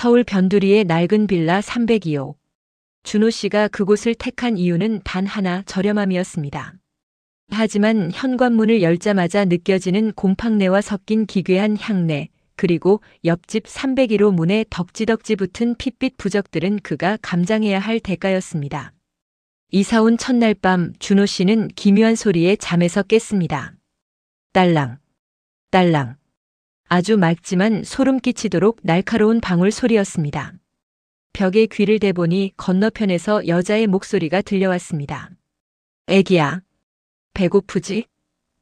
서울 변두리의 낡은 빌라 302호. 준호 씨가 그곳을 택한 이유는 단 하나, 저렴함이었습니다. 하지만 현관문을 열자마자 느껴지는 곰팡내와 섞인 기괴한 향내, 그리고 옆집 301호 문에 덕지덕지 붙은 핏빛 부적들은 그가 감당해야 할 대가였습니다. 이사 온 첫날 밤 준호 씨는 기묘한 소리에 잠에서 깼습니다. 딸랑, 딸랑. 아주 맑지만 소름 끼치도록 날카로운 방울 소리였습니다. 벽에 귀를 대보니 건너편에서 여자의 목소리가 들려왔습니다. 애기야, 배고프지?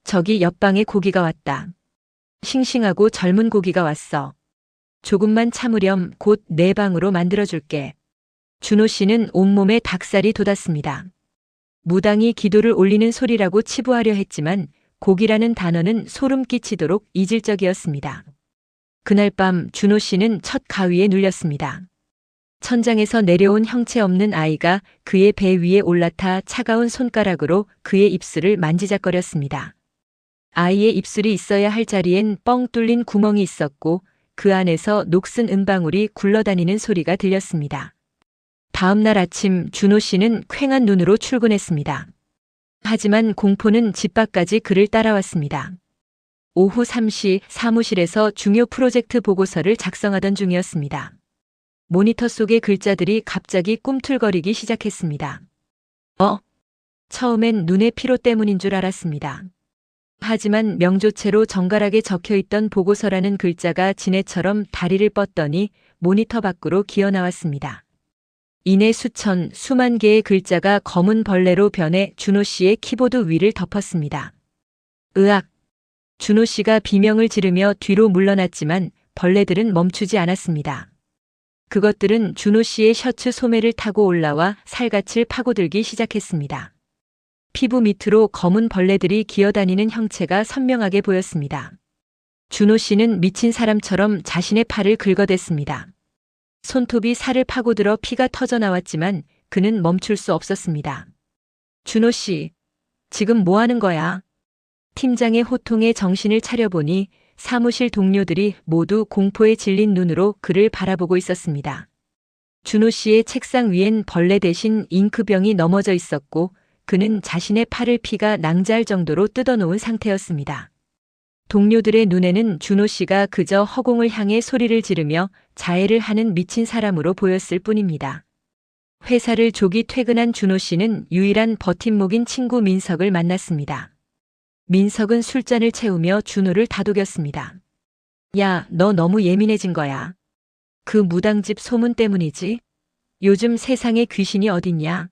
저기 옆방에 고기가 왔다. 싱싱하고 젊은 고기가 왔어. 조금만 참으렴. 곧 내 방으로 만들어줄게. 준호 씨는 온몸에 닭살이 돋았습니다. 무당이 기도를 올리는 소리라고 치부하려 했지만 고기라는 단어는 소름 끼치도록 이질적이었습니다. 그날 밤 준호 씨는 첫 가위에 눌렸습니다. 천장에서 내려온 형체 없는 아이가 그의 배 위에 올라타 차가운 손가락으로 그의 입술을 만지작거렸습니다. 아이의 입술이 있어야 할 자리엔 뻥 뚫린 구멍이 있었고 그 안에서 녹슨 은방울이 굴러다니는 소리가 들렸습니다. 다음 날 아침 준호 씨는 퀭한 눈으로 출근했습니다. 하지만 공포는 집 밖까지 그를 따라왔습니다. 오후 3시 사무실에서 중요 프로젝트 보고서를 작성하던 중이었습니다. 모니터 속의 글자들이 갑자기 꿈틀거리기 시작했습니다. 처음엔 눈의 피로 때문인 줄 알았습니다. 하지만 명조체로 정갈하게 적혀있던 보고서라는 글자가 지네처럼 다리를 뻗더니 모니터 밖으로 기어나왔습니다. 이내 수천, 수만 개의 글자가 검은 벌레로 변해 준호 씨의 키보드 위를 덮었습니다. 으악! 준호 씨가 비명을 지르며 뒤로 물러났지만 벌레들은 멈추지 않았습니다. 그것들은 준호 씨의 셔츠 소매를 타고 올라와 살갗을 파고들기 시작했습니다. 피부 밑으로 검은 벌레들이 기어다니는 형체가 선명하게 보였습니다. 준호 씨는 미친 사람처럼 자신의 팔을 긁어댔습니다. 손톱이 살을 파고들어 피가 터져 나왔지만 그는 멈출 수 없었습니다. 준호 씨, 지금 뭐 하는 거야? 팀장의 호통에 정신을 차려보니 사무실 동료들이 모두 공포에 질린 눈으로 그를 바라보고 있었습니다. 준호 씨의 책상 위엔 벌레 대신 잉크병이 넘어져 있었고 그는 자신의 팔을 피가 낭자할 정도로 뜯어놓은 상태였습니다. 동료들의 눈에는 준호 씨가 그저 허공을 향해 소리를 지르며 자해를 하는 미친 사람으로 보였을 뿐입니다. 회사를 조기 퇴근한 준호 씨는 유일한 버팀목인 친구 민석을 만났습니다. 민석은 술잔을 채우며 준호를 다독였습니다. 야, 너 너무 예민해진 거야. 그 무당집 소문 때문이지? 요즘 세상에 귀신이 어딨냐?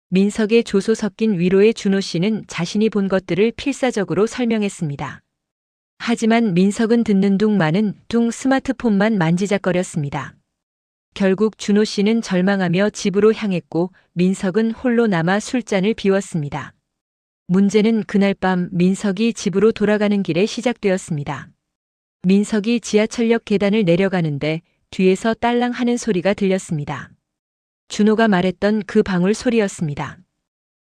민석의 조소 섞인 위로에 준호 씨는 자신이 본 것들을 필사적으로 설명했습니다. 하지만 민석은 듣는 둥 마는 둥 스마트폰만 만지작거렸습니다. 결국 준호 씨는 절망하며 집으로 향했고 민석은 홀로 남아 술잔을 비웠습니다. 문제는 그날 밤 민석이 집으로 돌아가는 길에 시작되었습니다. 민석이 지하철역 계단을 내려가는데 뒤에서 딸랑 하는 소리가 들렸습니다. 준호가 말했던 그 방울 소리였습니다.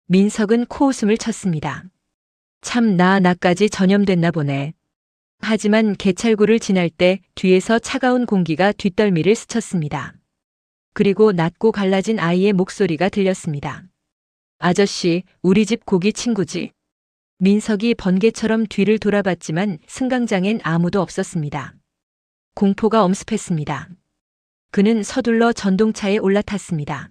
민석은 코웃음을 쳤습니다. 참 나까지 전염됐나 보네. 하지만 개찰구를 지날 때 뒤에서 차가운 공기가 뒷덜미를 스쳤습니다. 그리고 낮고 갈라진 아이의 목소리가 들렸습니다. 아저씨, 우리 집 고기 친구지? 민석이 번개처럼 뒤를 돌아봤지만 승강장엔 아무도 없었습니다. 공포가 엄습했습니다. 그는 서둘러 전동차에 올라탔습니다.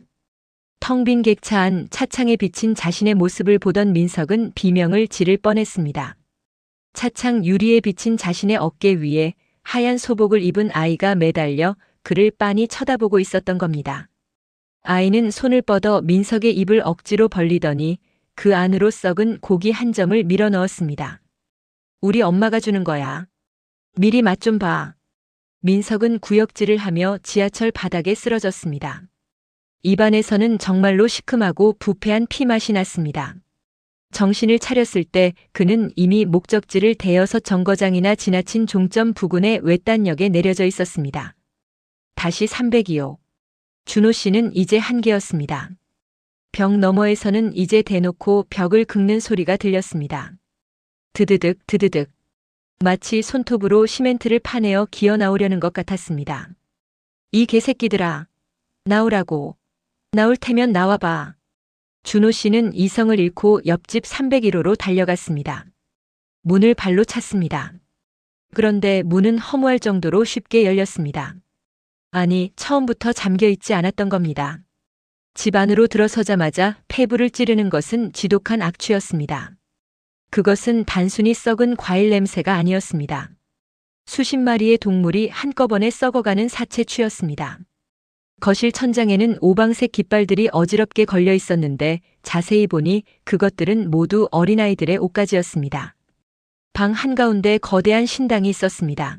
텅 빈 객차 안 차창에 비친 자신의 모습을 보던 민석은 비명을 지를 뻔했습니다. 차창 유리에 비친 자신의 어깨 위에 하얀 소복을 입은 아이가 매달려 그를 빤히 쳐다보고 있었던 겁니다. 아이는 손을 뻗어 민석의 입을 억지로 벌리더니 그 안으로 썩은 고기 한 점을 밀어 넣었습니다. 우리 엄마가 주는 거야. 미리 맛 좀 봐. 민석은 구역질을 하며 지하철 바닥에 쓰러졌습니다. 입안에서는 정말로 시큼하고 부패한 피맛이 났습니다. 정신을 차렸을 때 그는 이미 목적지를 대여섯 정거장이나 지나친 종점 부근의 외딴역에 내려져 있었습니다. 다시 302호. 준호 씨는 이제 한계였습니다. 벽 너머에서는 이제 대놓고 벽을 긁는 소리가 들렸습니다. 드드득 드드득. 마치 손톱으로 시멘트를 파내어 기어 나오려는 것 같았습니다. 이 개새끼들아. 나오라고. 나올 테면 나와봐. 준호 씨는 이성을 잃고 옆집 301호로 달려갔습니다. 문을 발로 찼습니다. 그런데 문은 허무할 정도로 쉽게 열렸습니다. 아니, 처음부터 잠겨 있지 않았던 겁니다. 집 안으로 들어서자마자 폐부를 찌르는 것은 지독한 악취였습니다. 그것은 단순히 썩은 과일 냄새가 아니었습니다. 수십 마리의 동물이 한꺼번에 썩어가는 사체취였습니다. 거실 천장에는 오방색 깃발들이 어지럽게 걸려 있었는데 자세히 보니 그것들은 모두 어린아이들의 옷가지였습니다. 방 한가운데 거대한 신당이 있었습니다.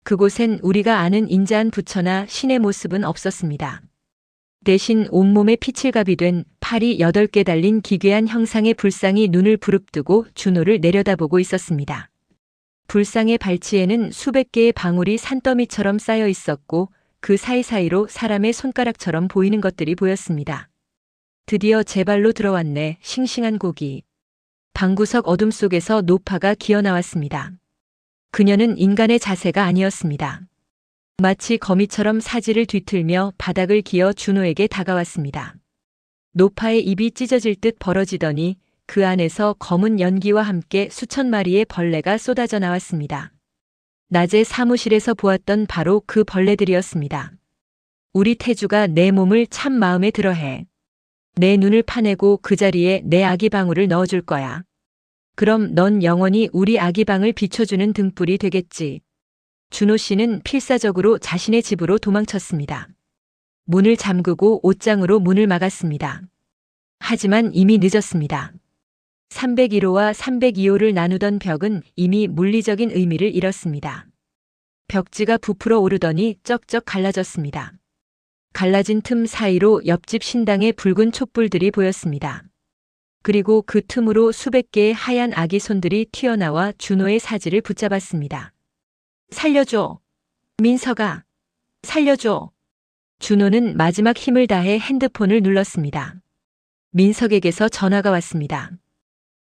그곳엔 우리가 아는 인자한 부처나 신의 모습은 없었습니다. 대신 온몸에 피칠갑이 된 팔이 8개 달린 기괴한 형상의 불상이 눈을 부릅뜨고 준호를 내려다보고 있었습니다. 불상의 발치에는 수백 개의 방울이 산더미처럼 쌓여 있었고 그 사이사이로 사람의 손가락처럼 보이는 것들이 보였습니다. 드디어 제 발로 들어왔네. 싱싱한 고기. 방구석 어둠 속에서 노파가 기어나왔습니다. 그녀는 인간의 자세가 아니었습니다. 마치 거미처럼 사지를 뒤틀며 바닥을 기어 준호에게 다가왔습니다. 노파의 입이 찢어질 듯 벌어지더니 그 안에서 검은 연기와 함께 수천 마리의 벌레가 쏟아져 나왔습니다. 낮에 사무실에서 보았던 바로 그 벌레들이었습니다. 우리 태주가 내 몸을 참 마음에 들어해. 내 눈을 파내고 그 자리에 내 아기방울을 넣어줄 거야. 그럼 넌 영원히 우리 아기방을 비춰주는 등불이 되겠지. 준호 씨는 필사적으로 자신의 집으로 도망쳤습니다. 문을 잠그고 옷장으로 문을 막았습니다. 하지만 이미 늦었습니다. 301호와 302호를 나누던 벽은 이미 물리적인 의미를 잃었습니다. 벽지가 부풀어 오르더니 쩍쩍 갈라졌습니다. 갈라진 틈 사이로 옆집 신당의 붉은 촛불들이 보였습니다. 그리고 그 틈으로 수백 개의 하얀 아기 손들이 튀어나와 준호의 사지를 붙잡았습니다. 살려줘. 민서가. 살려줘. 준호는 마지막 힘을 다해 핸드폰을 눌렀습니다. 민석에게서 전화가 왔습니다.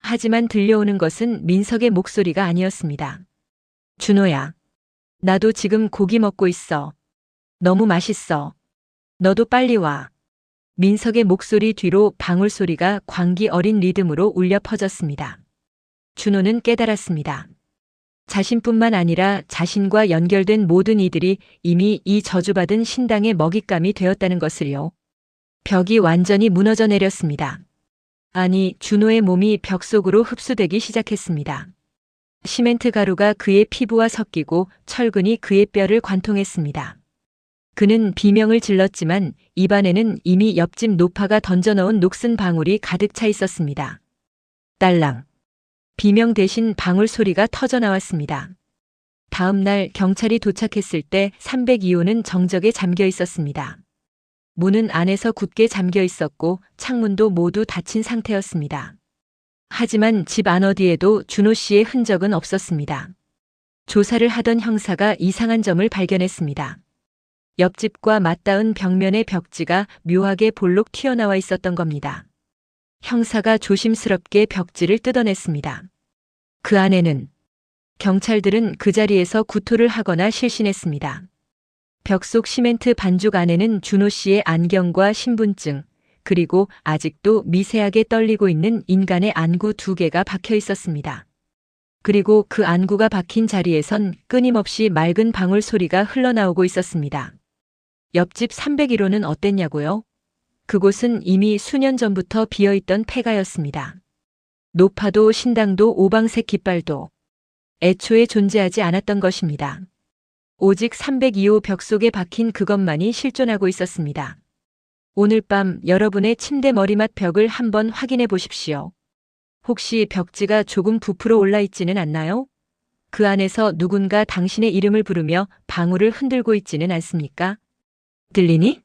하지만 들려오는 것은 민석의 목소리가 아니었습니다. 준호야. 나도 지금 고기 먹고 있어. 너무 맛있어. 너도 빨리 와. 민석의 목소리 뒤로 방울 소리가 광기 어린 리듬으로 울려 퍼졌습니다. 준호는 깨달았습니다. 자신뿐만 아니라 자신과 연결된 모든 이들이 이미 이 저주받은 신당의 먹잇감이 되었다는 것을요. 벽이 완전히 무너져 내렸습니다. 아니, 준호의 몸이 벽 속으로 흡수되기 시작했습니다. 시멘트 가루가 그의 피부와 섞이고 철근이 그의 뼈를 관통했습니다. 그는 비명을 질렀지만 입안에는 이미 옆집 노파가 던져넣은 녹슨 방울이 가득 차 있었습니다. 딸랑. 비명 대신 방울 소리가 터져 나왔습니다. 다음 날 경찰이 도착했을 때 302호는 정적에 잠겨 있었습니다. 문은 안에서 굳게 잠겨 있었고 창문도 모두 닫힌 상태였습니다. 하지만 집 안 어디에도 준호 씨의 흔적은 없었습니다. 조사를 하던 형사가 이상한 점을 발견했습니다. 옆집과 맞닿은 벽면의 벽지가 묘하게 볼록 튀어나와 있었던 겁니다. 형사가 조심스럽게 벽지를 뜯어냈습니다. 그 안에는 경찰들은 그 자리에서 구토를 하거나 실신했습니다. 벽 속 시멘트 반죽 안에는 준호 씨의 안경과 신분증, 그리고 아직도 미세하게 떨리고 있는 인간의 안구 2개가 박혀 있었습니다. 그리고 그 안구가 박힌 자리에선 끊임없이 맑은 방울 소리가 흘러나오고 있었습니다. 옆집 301호는 어땠냐고요? 그곳은 이미 수년 전부터 비어있던 폐가였습니다. 노파도 신당도 오방색 깃발도 애초에 존재하지 않았던 것입니다. 오직 302호 벽 속에 박힌 그것만이 실존하고 있었습니다. 오늘 밤 여러분의 침대 머리맡 벽을 한번 확인해 보십시오. 혹시 벽지가 조금 부풀어 올라 있지는 않나요? 그 안에서 누군가 당신의 이름을 부르며 방울을 흔들고 있지는 않습니까? 들리니?